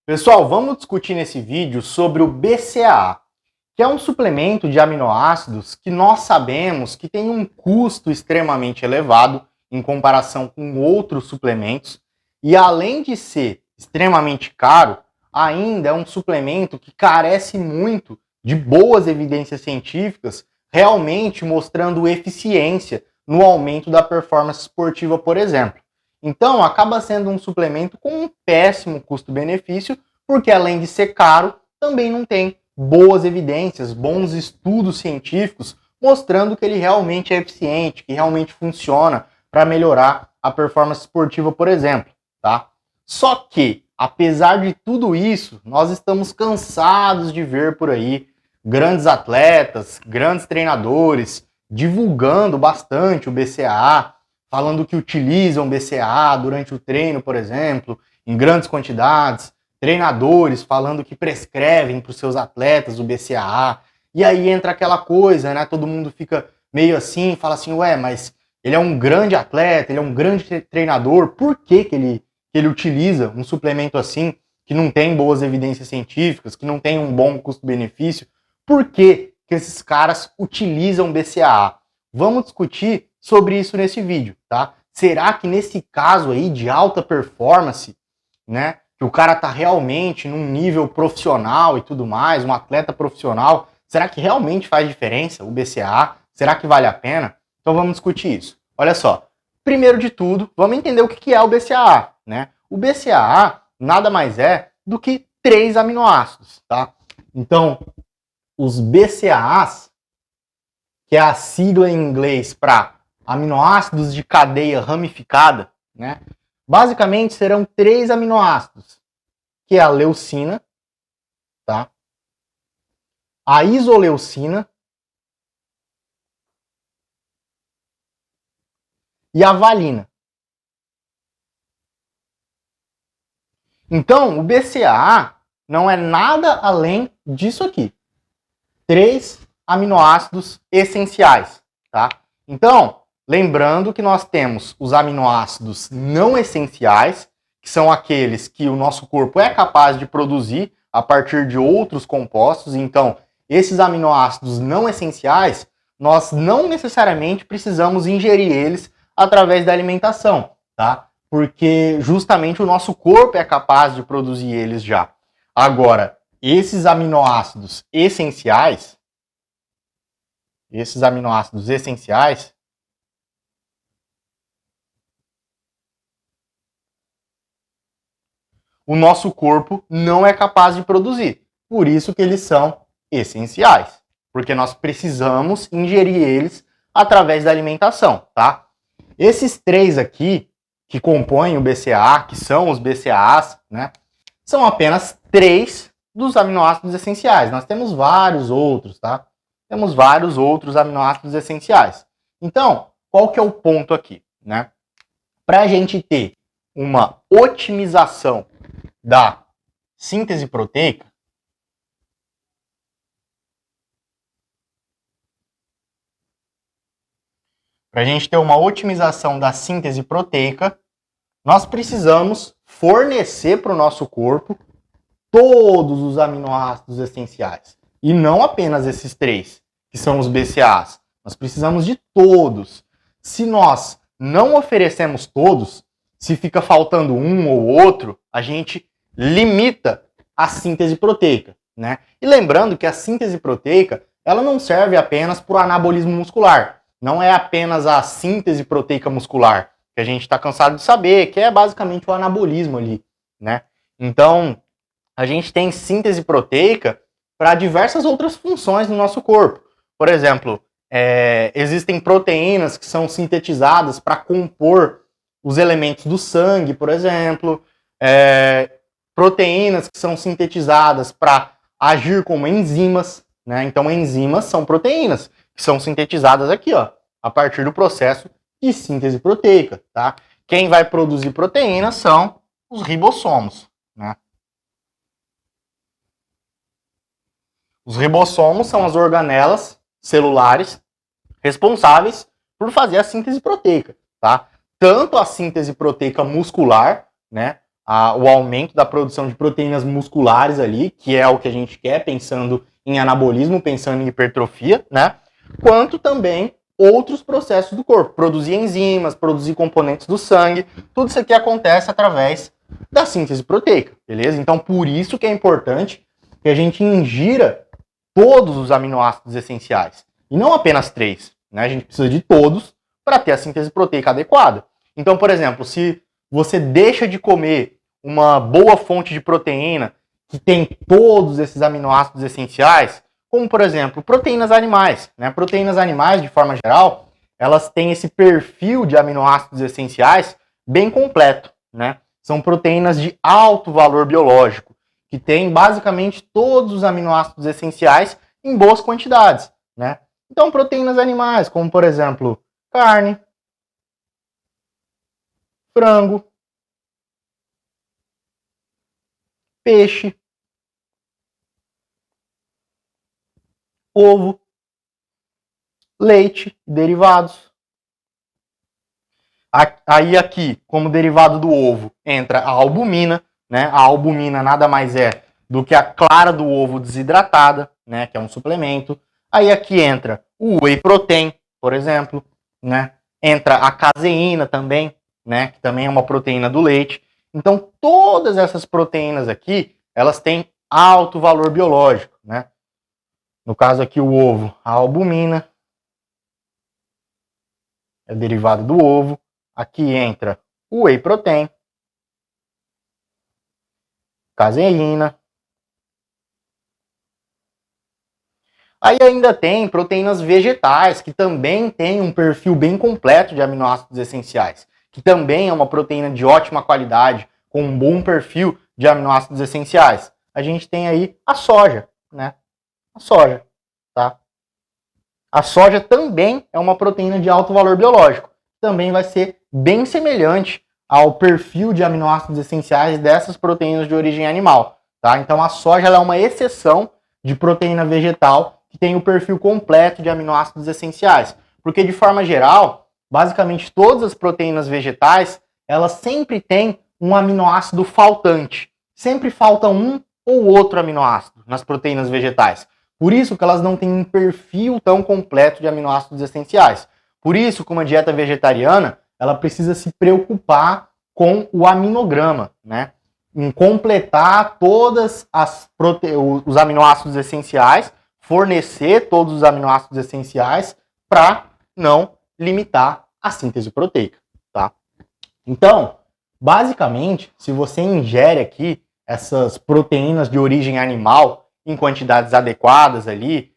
Pessoal, vamos discutir nesse vídeo sobre o BCAA, que é um suplemento de aminoácidos que nós sabemos que tem um custo extremamente elevado em comparação com outros suplementos e, além de ser extremamente caro, ainda é um suplemento que carece muito de boas evidências científicas realmente mostrando eficiência no aumento da performance esportiva, por exemplo. Então, acaba sendo um suplemento com um péssimo custo-benefício, porque além de ser caro, também não tem boas evidências, bons estudos científicos mostrando que ele realmente é eficiente, que realmente funciona para melhorar a performance esportiva, por exemplo, tá? Só que, apesar de tudo isso, nós estamos cansados de ver por aí grandes atletas, grandes treinadores divulgando bastante o BCAA, falando que utilizam BCAA durante o treino, por exemplo, em grandes quantidades, treinadores falando que prescrevem para os seus atletas o BCAA, e aí entra aquela coisa, né? Todo mundo fica meio assim, fala assim, ué, mas ele é um grande atleta, ele é um grande treinador, por que ele utiliza um suplemento assim, que não tem boas evidências científicas, que não tem um bom custo-benefício? Por que esses caras utilizam BCAA? Vamos discutir sobre isso nesse vídeo, tá? Será que nesse caso aí de alta performance, né, que o cara tá realmente num nível profissional e tudo mais, um atleta profissional, será que realmente faz diferença o BCAA? Será que vale a pena? Então vamos discutir isso. Olha só, primeiro de tudo, vamos entender o que é o BCAA, né? O BCAA nada mais é do que 3 aminoácidos, tá? Então, os BCAAs, que é a sigla em inglês para aminoácidos de cadeia ramificada, né? Basicamente serão 3 aminoácidos, que é a leucina, tá? A isoleucina e a valina. Então, o BCAA não é nada além disso aqui. 3 aminoácidos essenciais, tá? Então, lembrando que nós temos os aminoácidos não essenciais, que são aqueles que o nosso corpo é capaz de produzir a partir de outros compostos. Então, esses aminoácidos não essenciais, nós não necessariamente precisamos ingerir eles através da alimentação, tá? Porque justamente o nosso corpo é capaz de produzir eles já. Agora, esses aminoácidos essenciais, o nosso corpo não é capaz de produzir. Por isso que eles são essenciais, porque nós precisamos ingerir eles através da alimentação, tá? Esses 3 aqui, que compõem o BCAA, que são os BCAAs, né, são apenas 3 dos aminoácidos essenciais. Nós temos vários outros, tá? Temos vários outros aminoácidos essenciais. Então, qual que é o ponto aqui, né? Para a gente ter uma otimização da síntese proteica, nós precisamos fornecer para o nosso corpo todos os aminoácidos essenciais. E não apenas esses 3, que são os BCAAs. Nós precisamos de todos. Se nós não oferecemos todos, se fica faltando um ou outro, a gente limita a síntese proteica, né? E lembrando que a síntese proteica, ela não serve apenas para o anabolismo muscular. Não é apenas a síntese proteica muscular, que a gente está cansado de saber, que é basicamente o anabolismo ali, né? Então, a gente tem síntese proteica para diversas outras funções no nosso corpo. Por exemplo, existem proteínas que são sintetizadas para compor os elementos do sangue, por exemplo. Proteínas que são sintetizadas para agir como enzimas, né? Então, enzimas são proteínas que são sintetizadas aqui, ó, a partir do processo de síntese proteica, tá? Quem vai produzir proteínas são os ribossomos, né? Os ribossomos são as organelas celulares responsáveis por fazer a síntese proteica, tá? Tanto a síntese proteica muscular, né, o aumento da produção de proteínas musculares ali, que é o que a gente quer, pensando em anabolismo, pensando em hipertrofia, né? Quanto também outros processos do corpo, produzir enzimas, produzir componentes do sangue, tudo isso aqui acontece através da síntese proteica, beleza? Então, por isso que é importante que a gente ingira todos os aminoácidos essenciais, e não apenas 3, né? A gente precisa de todos para ter a síntese proteica adequada. Então, por exemplo, se você deixa de comer uma boa fonte de proteína que tem todos esses aminoácidos essenciais, como, por exemplo, proteínas animais, né? Proteínas animais, de forma geral, elas têm esse perfil de aminoácidos essenciais bem completo, né? São proteínas de alto valor biológico, que têm basicamente todos os aminoácidos essenciais em boas quantidades, né? Então, proteínas animais, como, por exemplo, carne, frango, peixe, ovo, leite, derivados. Aí aqui, como derivado do ovo, entra a albumina, né? A albumina nada mais é do que a clara do ovo desidratada, né? Que é um suplemento. Aí aqui entra o whey protein, por exemplo, né? Entra a caseína também, né? Que também é uma proteína do leite. Então, todas essas proteínas aqui, elas têm alto valor biológico, né? No caso aqui, o ovo, a albumina é derivado do ovo. Aqui entra o whey protein, caseína. Aí ainda tem proteínas vegetais, que também tem um perfil bem completo de aminoácidos essenciais, que também é uma proteína de ótima qualidade, com um bom perfil de aminoácidos essenciais. A gente tem aí a soja, né? A soja, tá? A soja também é uma proteína de alto valor biológico. Também vai ser bem semelhante ao perfil de aminoácidos essenciais dessas proteínas de origem animal, tá? Então a soja ela é uma exceção de proteína vegetal que tem o perfil completo de aminoácidos essenciais, porque de forma geral, basicamente todas as proteínas vegetais, elas sempre têm um aminoácido faltante. Sempre falta um ou outro aminoácido nas proteínas vegetais. Por isso que elas não têm um perfil tão completo de aminoácidos essenciais. Por isso que uma dieta vegetariana, ela precisa se preocupar com o aminograma, né? Em completar todas os aminoácidos essenciais, fornecer todos os aminoácidos essenciais para não limitar a síntese proteica, tá? Então, basicamente, se você ingere aqui essas proteínas de origem animal em quantidades adequadas ali,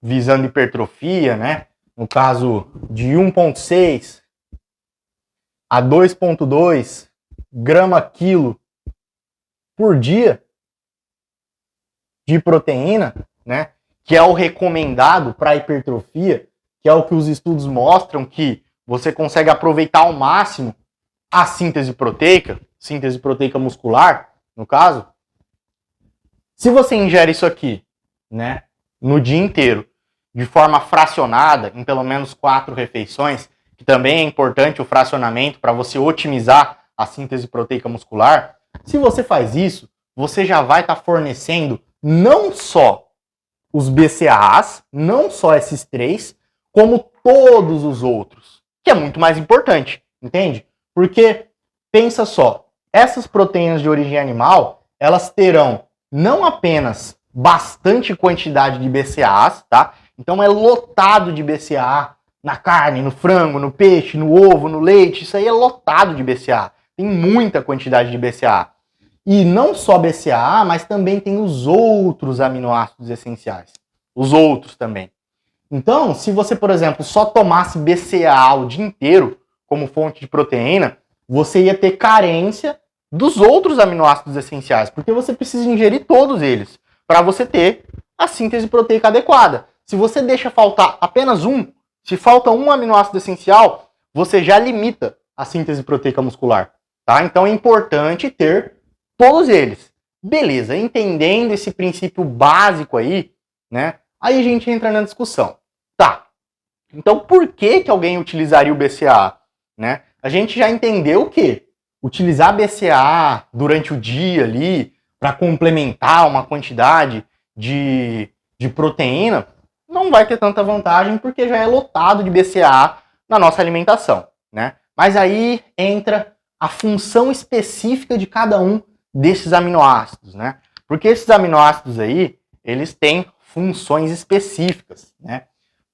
visando hipertrofia, né? No caso de 1,6 a 2,2 grama quilo por dia de proteína, né? Que é o recomendado para hipertrofia, que é o que os estudos mostram que você consegue aproveitar ao máximo a síntese proteica muscular, no caso. Se você ingere isso aqui, né, no dia inteiro, de forma fracionada, em pelo menos 4 refeições, que também é importante o fracionamento para você otimizar a síntese proteica muscular, se você faz isso, você já vai estar fornecendo não só os BCAAs, não só esses 3, como todos os outros, que é muito mais importante, entende? Porque, pensa só, essas proteínas de origem animal, elas terão não apenas bastante quantidade de BCAAs, tá? Então é lotado de BCAA na carne, no frango, no peixe, no ovo, no leite, isso aí é lotado de BCAA. Tem muita quantidade de BCAA. E não só BCAA, mas também tem os outros aminoácidos essenciais. Os outros também. Então, se você, por exemplo, só tomasse BCAA o dia inteiro como fonte de proteína, você ia ter carência dos outros aminoácidos essenciais, porque você precisa ingerir todos eles para você ter a síntese proteica adequada. Se você deixa faltar apenas um, se falta um aminoácido essencial, você já limita a síntese proteica muscular, tá? Então é importante ter todos eles. Beleza, entendendo esse princípio básico aí, né? Aí a gente entra na discussão. Tá, então por que alguém utilizaria o BCAA? Né? A gente já entendeu que utilizar BCAA durante o dia ali para complementar uma quantidade de proteína, não vai ter tanta vantagem porque já é lotado de BCAA na nossa alimentação, né? Mas aí entra a função específica de cada um desses aminoácidos, né? Porque esses aminoácidos aí, eles têm funções específicas, né?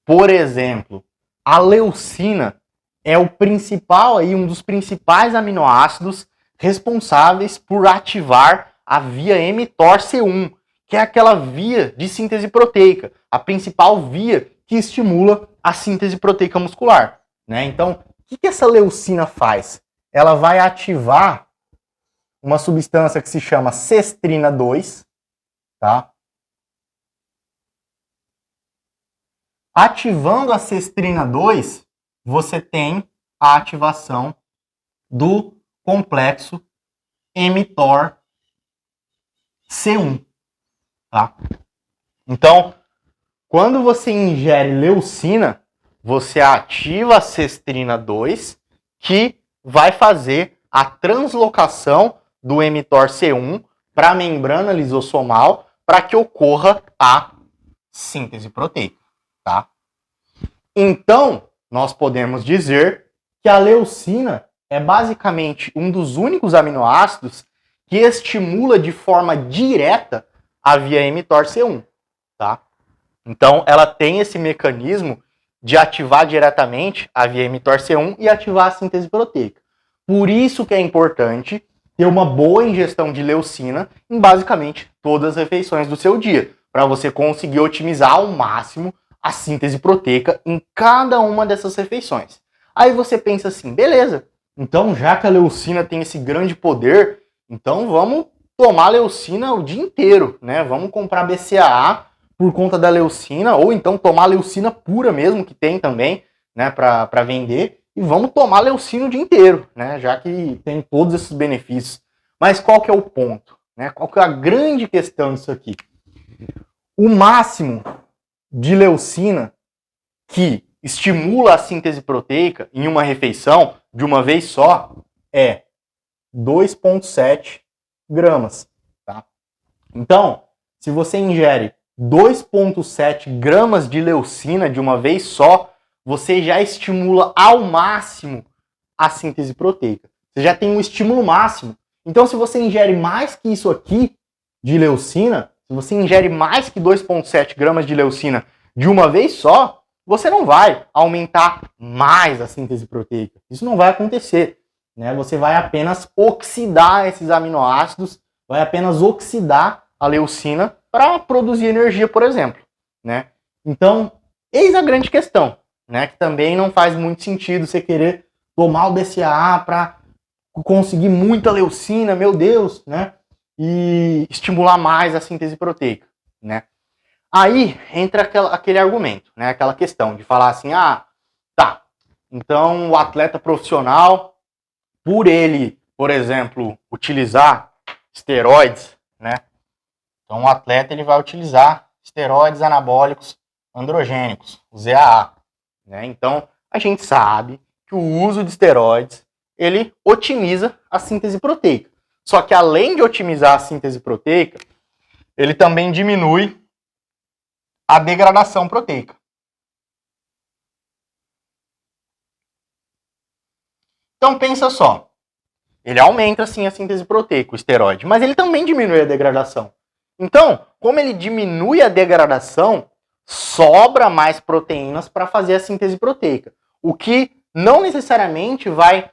Por exemplo, a leucina é o principal aí, um dos principais aminoácidos responsáveis por ativar a via mTORC1, que é aquela via de síntese proteica, a principal via que estimula a síntese proteica muscular, né? Então, o que essa leucina faz? Ela vai ativar uma substância que se chama cestrina 2, tá? Ativando a cestrina 2, você tem a ativação do complexo mTOR-C1, tá? Então, quando você ingere leucina, você ativa a cestrina 2, que vai fazer a translocação do mTOR-C1 para a membrana lisossomal para que ocorra a síntese proteica, tá? Então, nós podemos dizer que a leucina é basicamente um dos únicos aminoácidos que estimula de forma direta a via mTOR-C1, tá? Então, ela tem esse mecanismo de ativar diretamente a via mTOR-C1 e ativar a síntese proteica. Por isso que é importante ter uma boa ingestão de leucina em basicamente todas as refeições do seu dia, para você conseguir otimizar ao máximo a síntese proteica em cada uma dessas refeições. Aí você pensa assim, beleza, então já que a leucina tem esse grande poder, então vamos tomar leucina o dia inteiro, né? Vamos comprar BCAA por conta da leucina, ou então tomar leucina pura mesmo, que tem também, né, para vender, e vamos tomar leucina o dia inteiro, né, já que tem todos esses benefícios. Mas qual que é o ponto? Né? Qual que é a grande questão disso aqui? O máximo de leucina que estimula a síntese proteica em uma refeição, de uma vez só, é 2,7 gramas. Tá? Então, se você ingere 2,7 gramas de leucina de uma vez só, você já estimula ao máximo a síntese proteica. Você já tem um estímulo máximo. Então, se você ingere mais que isso aqui de leucina, se você ingere mais que 2,7 gramas de leucina de uma vez só, você não vai aumentar mais a síntese proteica. Isso não vai acontecer, né? Você vai apenas oxidar esses aminoácidos, vai apenas oxidar a leucina para produzir energia, por exemplo, né? Então, eis a grande questão, né? Que também não faz muito sentido você querer tomar o BCAA para conseguir muita leucina, meu Deus, né? E estimular mais a síntese proteica, né? Aí entra aquele argumento, né? Aquela questão de falar assim, ah, tá, então o atleta profissional, por ele, por exemplo, utilizar esteroides, né? Então o atleta ele vai utilizar esteroides anabólicos androgênicos, o ZAA, né? Então a gente sabe que o uso de esteroides ele otimiza a síntese proteica. Só que além de otimizar a síntese proteica, ele também diminui a degradação proteica. Então pensa só, ele aumenta sim a síntese proteica, o esteroide, mas ele também diminui a degradação. Então, como ele diminui a degradação, sobra mais proteínas para fazer a síntese proteica, o que não necessariamente vai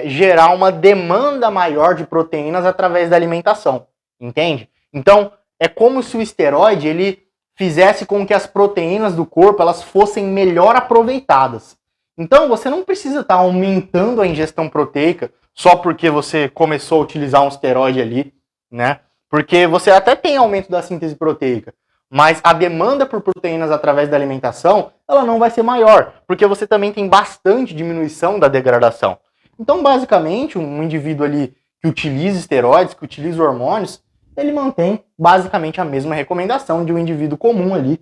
gerar uma demanda maior de proteínas através da alimentação, entende? Então, é como se o esteroide ele fizesse com que as proteínas do corpo elas fossem melhor aproveitadas. Então, você não precisa estar aumentando a ingestão proteica só porque você começou a utilizar um esteroide ali, né? Porque você até tem aumento da síntese proteica, mas a demanda por proteínas através da alimentação, ela não vai ser maior, porque você também tem bastante diminuição da degradação. Então, basicamente, um indivíduo ali que utiliza esteroides, que utiliza hormônios, ele mantém basicamente a mesma recomendação de um indivíduo comum ali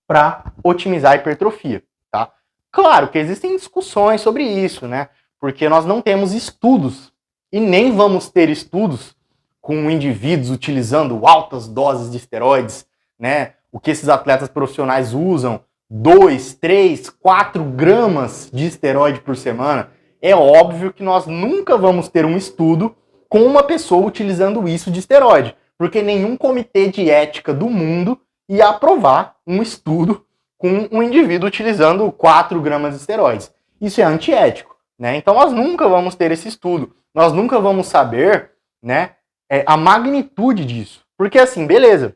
para otimizar a hipertrofia, tá? Claro que existem discussões sobre isso, né? Porque nós não temos estudos e nem vamos ter estudos com indivíduos utilizando altas doses de esteroides, né? O que esses atletas profissionais usam, 2, 3, 4 gramas de esteroide por semana. É óbvio que nós nunca vamos ter um estudo com uma pessoa utilizando isso de esteroide, porque nenhum comitê de ética do mundo ia aprovar um estudo com um indivíduo utilizando 4 gramas de esteroides. Isso é antiético, né? Então nós nunca vamos ter esse estudo, nós nunca vamos saber, né, a magnitude disso. Porque assim, beleza,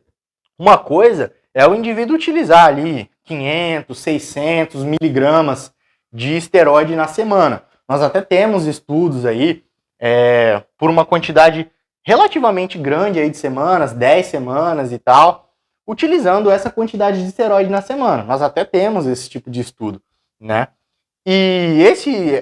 uma coisa é o indivíduo utilizar ali 500, 600 miligramas de esteroide na semana. Nós até temos estudos aí por uma quantidade relativamente grande aí de semanas, 10 semanas e tal, utilizando essa quantidade de esteroide na semana. Nós até temos esse tipo de estudo, né? E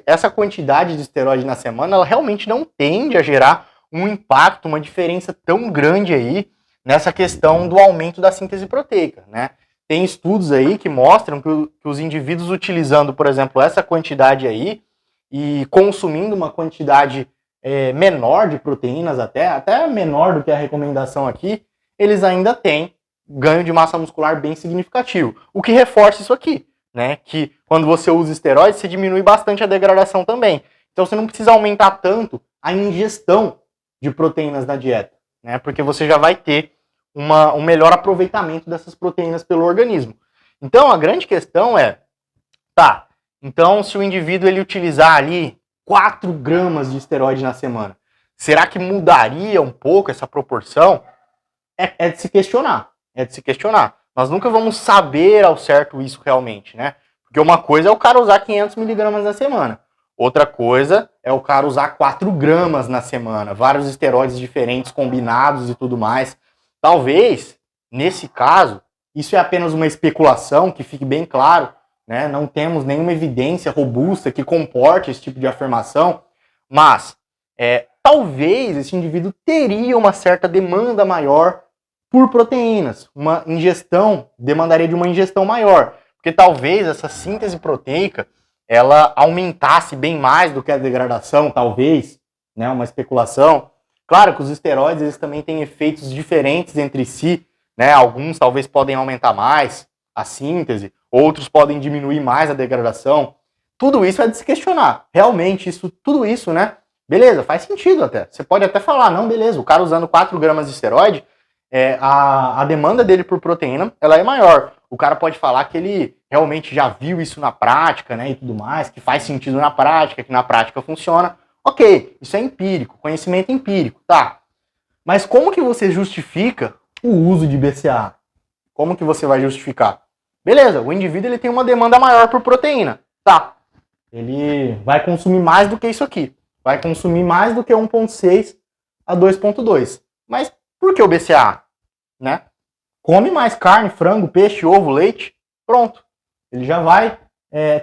essa quantidade de esteroide na semana, ela realmente não tende a gerar um impacto, uma diferença tão grande aí nessa questão do aumento da síntese proteica, né? Tem estudos aí que mostram que os indivíduos utilizando, por exemplo, essa quantidade aí e consumindo uma quantidade menor de proteínas, até menor do que a recomendação aqui, eles ainda têm ganho de massa muscular bem significativo. O que reforça isso aqui, né? Que quando você usa esteroides, você diminui bastante a degradação também. Então você não precisa aumentar tanto a ingestão de proteínas na dieta, né? Porque você já vai ter um melhor aproveitamento dessas proteínas pelo organismo. Então a grande questão é, tá, então se o indivíduo ele utilizar ali 4 gramas de esteroide na semana, será que mudaria um pouco essa proporção? É de se questionar, é de se questionar. Nós nunca vamos saber ao certo isso realmente, né? Porque uma coisa é o cara usar 500 miligramas na semana. Outra coisa é o cara usar 4 gramas na semana, vários esteroides diferentes combinados e tudo mais. Talvez, nesse caso, isso é apenas uma especulação, que fique bem claro, né? Não temos nenhuma evidência robusta que comporte esse tipo de afirmação, mas talvez esse indivíduo teria uma certa demanda maior por proteínas, uma ingestão, demandaria de uma ingestão maior, porque talvez essa síntese proteica ela aumentasse bem mais do que a degradação, talvez, né, uma especulação. Claro que os esteroides eles também têm efeitos diferentes entre si, né? Alguns talvez podem aumentar mais a síntese, outros podem diminuir mais a degradação. Tudo isso é de se questionar. Realmente, tudo isso, né? Beleza, faz sentido até. Você pode até falar, não, beleza, o cara usando 4 gramas de esteroide, a demanda dele por proteína ela é maior. O cara pode falar que ele realmente já viu isso na prática, né, e tudo mais, que faz sentido na prática, que na prática funciona. Ok, isso é empírico, conhecimento empírico, tá. Mas como que você justifica o uso de BCAA? Como que você vai justificar? Beleza, o indivíduo ele tem uma demanda maior por proteína, tá. Ele vai consumir mais do que isso aqui. Vai consumir mais do que 1,6 a 2,2. Mas por que o BCAA? Né? Come mais carne, frango, peixe, ovo, leite, pronto. Ele já vai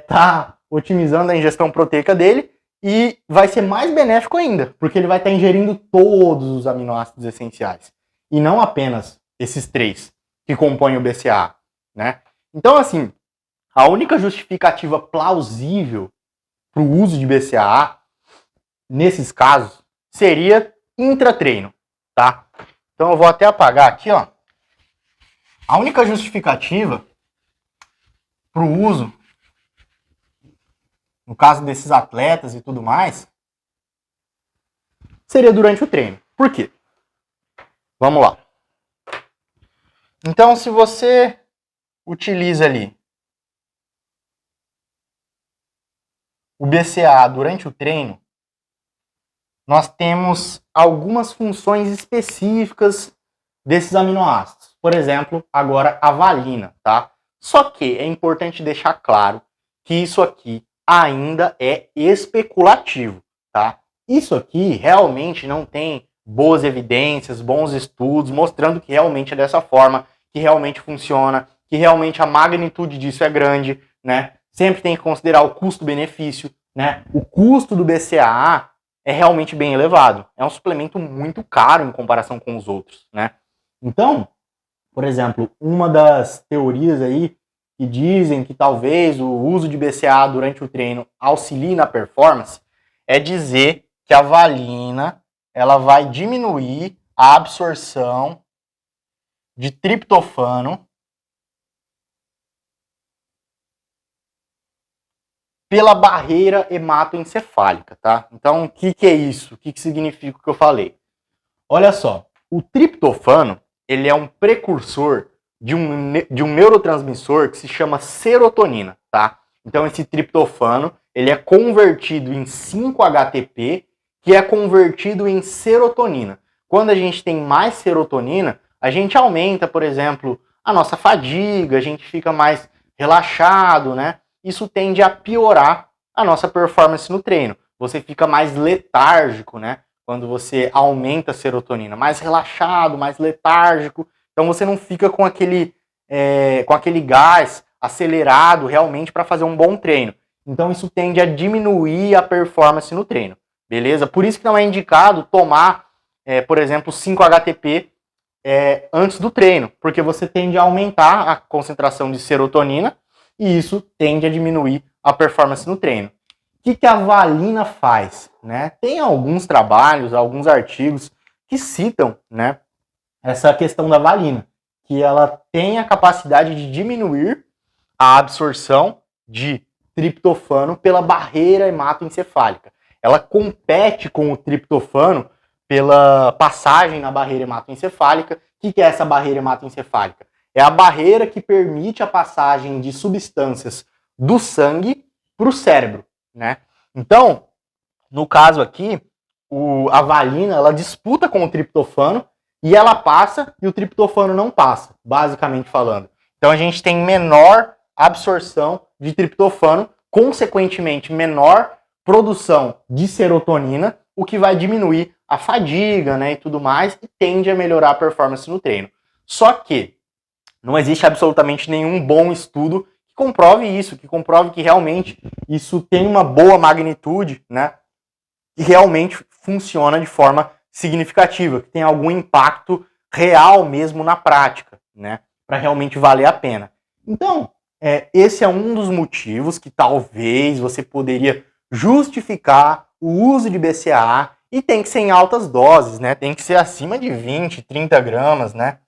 tá otimizando a ingestão proteica dele e vai ser mais benéfico ainda, porque ele vai estar ingerindo todos os aminoácidos essenciais e não apenas esses 3 que compõem o BCAA, né? Então, assim, a única justificativa plausível para o uso de BCAA nesses casos seria intratreino, tá? Então eu vou até apagar aqui, ó. A única justificativa para o uso, no caso desses atletas e tudo mais, seria durante o treino. Por quê? Vamos lá. Então, se você utiliza ali o BCAA durante o treino, nós temos algumas funções específicas desses aminoácidos. Por exemplo, agora a valina, tá? Só que é importante deixar claro que isso aqui ainda é especulativo, tá? Isso aqui realmente não tem boas evidências, bons estudos mostrando que realmente é dessa forma, que realmente funciona, que realmente a magnitude disso é grande, né? Sempre tem que considerar o custo-benefício, né? O custo do BCAA é realmente bem elevado. É um suplemento muito caro em comparação com os outros, né? Então, por exemplo, uma das teorias aí que dizem que talvez o uso de BCAA durante o treino auxilie na performance é dizer que a valina ela vai diminuir a absorção de triptofano pela barreira hematoencefálica, tá? Então, o que é isso? O que significa o que eu falei? Olha só, o triptofano, ele é um precursor de um neurotransmissor que se chama serotonina, tá? Então, esse triptofano, ele é convertido em 5-HTP, que é convertido em serotonina. Quando a gente tem mais serotonina, a gente aumenta, por exemplo, a nossa fadiga, a gente fica mais relaxado, né? Isso tende a piorar a nossa performance no treino. Você fica mais letárgico, né? Quando você aumenta a serotonina, mais relaxado, mais letárgico. Então você não fica com aquele gás acelerado realmente para fazer um bom treino. Então isso tende a diminuir a performance no treino, beleza? Por isso que não é indicado tomar, por exemplo, 5-HTP antes do treino, porque você tende a aumentar a concentração de serotonina e isso tende a diminuir a performance no treino. O que a valina faz? Né? Tem alguns trabalhos, alguns artigos que citam, né, essa questão da valina, que ela tem a capacidade de diminuir a absorção de triptofano pela barreira hematoencefálica. Ela compete com o triptofano pela passagem na barreira hematoencefálica. O que é essa barreira hematoencefálica? É a barreira que permite a passagem de substâncias do sangue para o cérebro, né? Então, no caso aqui, a valina ela disputa com o triptofano e ela passa e o triptofano não passa, basicamente falando. Então a gente tem menor absorção de triptofano, consequentemente menor produção de serotonina, o que vai diminuir a fadiga, né, e tudo mais, e tende a melhorar a performance no treino. Só que não existe absolutamente nenhum bom estudo que comprove isso, que comprove que realmente isso tem uma boa magnitude, né, que realmente funciona de forma significativa, que tem algum impacto real mesmo na prática, né, para realmente valer a pena. Então, esse é um dos motivos que talvez você poderia justificar o uso de BCAA e tem que ser em altas doses, né, tem que ser acima de 20, 30 gramas, né,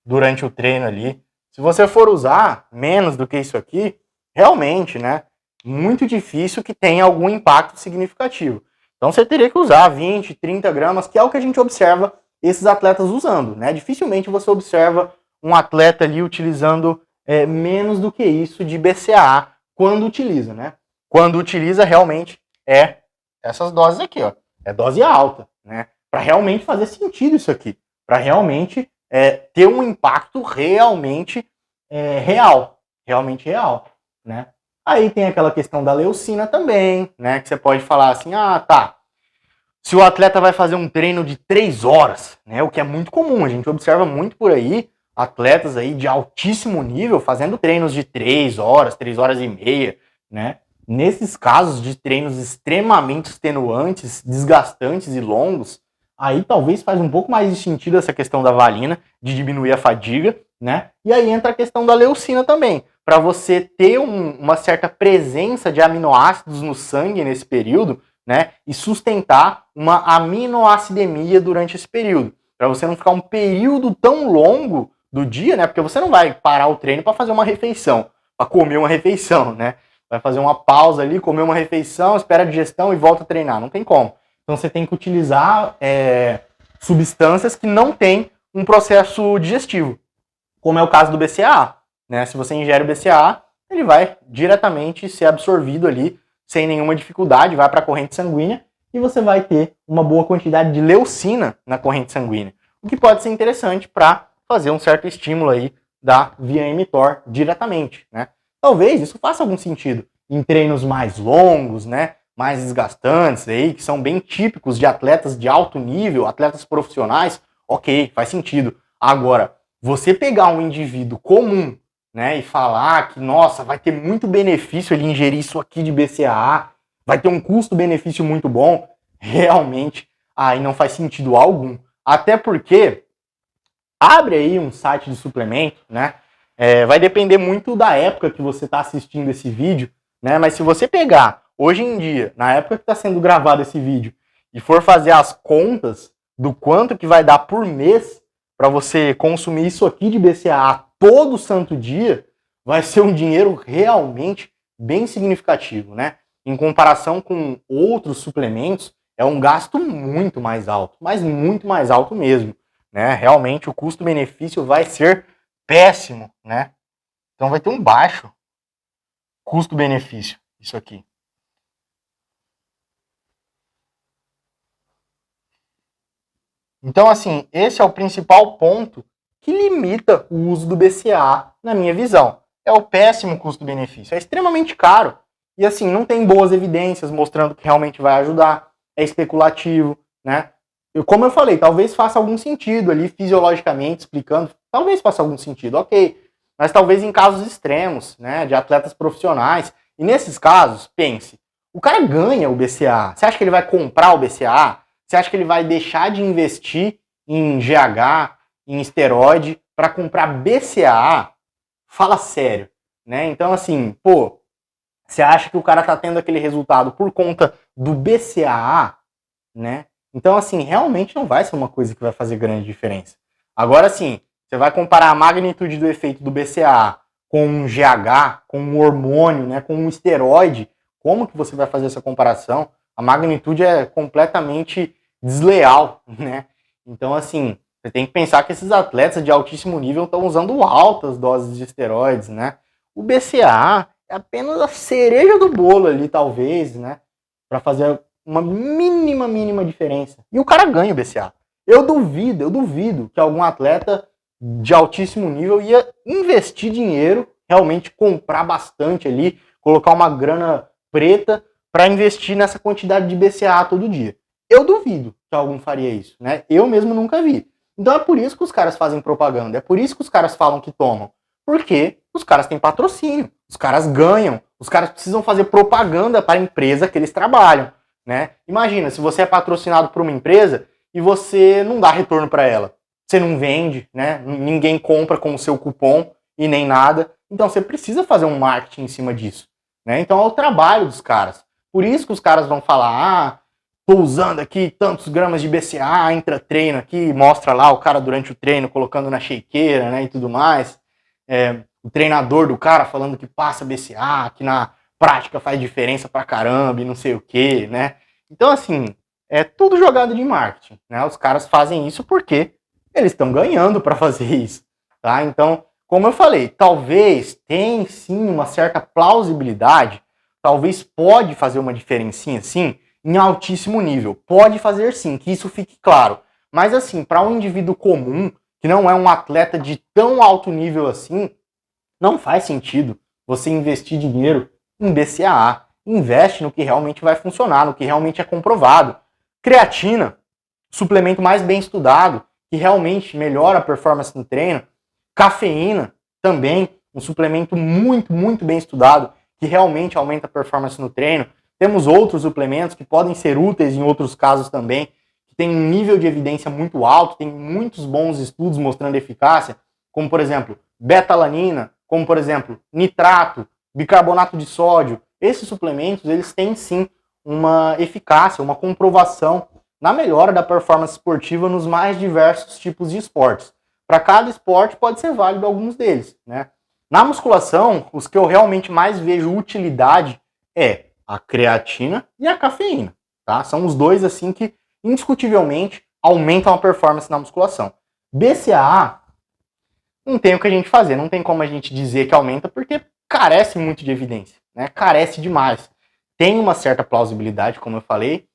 durante o treino ali. Se você for usar menos do que isso aqui, realmente, né, muito difícil que tenha algum impacto significativo. Então você teria que usar 20, 30 gramas, que é o que a gente observa esses atletas usando, né? Dificilmente você observa um atleta ali utilizando menos do que isso de BCAA quando utiliza, né? Quando utiliza, realmente é essas doses aqui, ó. É dose alta, né? Para realmente fazer sentido isso aqui. Para realmente ter um impacto realmente real. Realmente real, né? Aí tem aquela questão da leucina também, né? Que você pode falar assim, tá. Se o atleta vai fazer um treino de 3 horas, né? O que é muito comum, a gente observa muito por aí, atletas aí de altíssimo nível fazendo treinos de 3 horas, 3 horas e meia, né? Nesses casos de treinos extremamente extenuantes, desgastantes e longos, aí talvez faz um pouco mais de sentido essa questão da valina, de diminuir a fadiga, né? E aí entra a questão da leucina também, para você ter uma certa presença de aminoácidos no sangue nesse período, né? E sustentar uma aminoacidemia durante esse período, para você não ficar um período tão longo do dia, né? Porque você não vai parar o treino para fazer uma refeição, para comer uma refeição, né? Vai fazer uma pausa ali, comer uma refeição, espera a digestão e volta a treinar. Não tem como. Então você tem que utilizar substâncias que não têm um processo digestivo, como é o caso do BCAA, né? Se você ingere o BCAA, ele vai diretamente ser absorvido ali, sem nenhuma dificuldade, vai para a corrente sanguínea e você vai ter uma boa quantidade de leucina na corrente sanguínea, o que pode ser interessante para fazer um certo estímulo aí da via mTOR diretamente, né? Talvez isso faça algum sentido em treinos mais longos, né? Mais desgastantes aí, que são bem típicos de atletas de alto nível, atletas profissionais, ok, faz sentido. Agora, você pegar um indivíduo comum, né, e falar que, nossa, vai ter muito benefício ele ingerir isso aqui de BCAA, vai ter um custo-benefício muito bom, realmente aí não faz sentido algum. Até porque, abre aí um site de suplemento, né, vai depender muito da época que você está assistindo esse vídeo, né, mas se você pegar hoje em dia, na época que está sendo gravado esse vídeo, e for fazer as contas do quanto que vai dar por mês para você consumir isso aqui de BCAA todo santo dia, vai ser um dinheiro realmente bem significativo, né? Em comparação com outros suplementos, é um gasto muito mais alto, mas muito mais alto mesmo, né? Realmente o custo-benefício vai ser péssimo, né? Então vai ter um baixo custo-benefício isso aqui. Então, assim, esse é o principal ponto que limita o uso do BCAA, na minha visão. É o péssimo custo-benefício. É extremamente caro. E, assim, não tem boas evidências mostrando que realmente vai ajudar. É especulativo, né? Como eu falei, talvez faça algum sentido ali, fisiologicamente, explicando. Talvez faça algum sentido, ok. Mas talvez em casos extremos, né? De atletas profissionais. E nesses casos, pense, o cara ganha o BCAA. Você acha que ele vai comprar o BCAA? Você acha que ele vai deixar de investir em GH, em esteroide, para comprar BCAA? Fala sério, né? Então, assim, pô, você acha que o cara tá tendo aquele resultado por conta do BCAA, né? Então, assim, realmente não vai ser uma coisa que vai fazer grande diferença. Agora, sim, você vai comparar a magnitude do efeito do BCAA com um GH, com um hormônio, né, com um esteroide, como que você vai fazer essa comparação? A magnitude é completamente desleal, né? Então, assim, você tem que pensar que esses atletas de altíssimo nível estão usando altas doses de esteroides, né? O BCAA é apenas a cereja do bolo ali, talvez, né? Para fazer uma mínima diferença. E o cara ganha o BCAA. Eu duvido que algum atleta de altíssimo nível ia investir dinheiro, realmente comprar bastante ali, colocar uma grana preta para investir nessa quantidade de BCAA todo dia. Eu duvido que algum faria isso, né? Eu mesmo nunca vi. Então é por isso que os caras fazem propaganda, é por isso que os caras falam que tomam. Porque os caras têm patrocínio, os caras ganham, os caras precisam fazer propaganda para a empresa que eles trabalham, né? Imagina, se você é patrocinado por uma empresa e você não dá retorno para ela. Você não vende, né? Ninguém compra com o seu cupom e nem nada. Então você precisa fazer um marketing em cima disso, né? Então é o trabalho dos caras. Por isso que os caras vão falar, tô usando aqui tantos gramas de BCAA, intra-treino aqui, mostra lá o cara durante o treino colocando na shakeira, né, e tudo mais. O treinador do cara falando que passa BCAA, que na prática faz diferença pra caramba e não sei o que, né. Então, assim, é tudo jogada de marketing, né. Os caras fazem isso porque eles estão ganhando para fazer isso, tá. Então, como eu falei, talvez tem sim uma certa plausibilidade, talvez pode fazer uma diferencinha sim, em altíssimo nível. Pode fazer sim, que isso fique claro. Mas assim, para um indivíduo comum, que não é um atleta de tão alto nível assim, não faz sentido você investir dinheiro em BCAA. Investe no que realmente vai funcionar, no que realmente é comprovado. Creatina, suplemento mais bem estudado, que realmente melhora a performance no treino. Cafeína, também um suplemento muito bem estudado, que realmente aumenta a performance no treino. Temos outros suplementos que podem ser úteis em outros casos também, que tem um nível de evidência muito alto, tem muitos bons estudos mostrando eficácia, como por exemplo, betalanina, como por exemplo, nitrato, bicarbonato de sódio. Esses suplementos, eles têm sim uma eficácia, uma comprovação na melhora da performance esportiva nos mais diversos tipos de esportes. Para cada esporte pode ser válido alguns deles, né? Na musculação, os que eu realmente mais vejo utilidade é a creatina e a cafeína, tá? São os dois, assim, que indiscutivelmente aumentam a performance na musculação. BCAA, não tem o que a gente fazer, não tem como a gente dizer que aumenta, porque carece muito de evidência, né? Carece demais. Tem uma certa plausibilidade, como eu falei,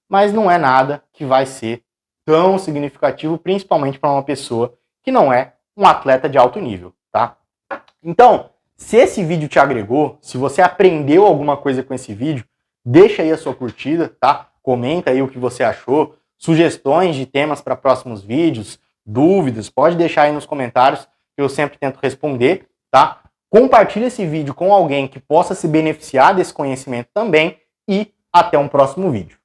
mas não é nada que vai ser tão significativo, principalmente para uma pessoa que não é um atleta de alto nível, tá? Então, se esse vídeo te agregou, se você aprendeu alguma coisa com esse vídeo, deixa aí a sua curtida, tá? Comenta aí o que você achou, sugestões de temas para próximos vídeos, dúvidas, pode deixar aí nos comentários, que eu sempre tento responder, tá? Compartilha esse vídeo com alguém que possa se beneficiar desse conhecimento também e até um próximo vídeo.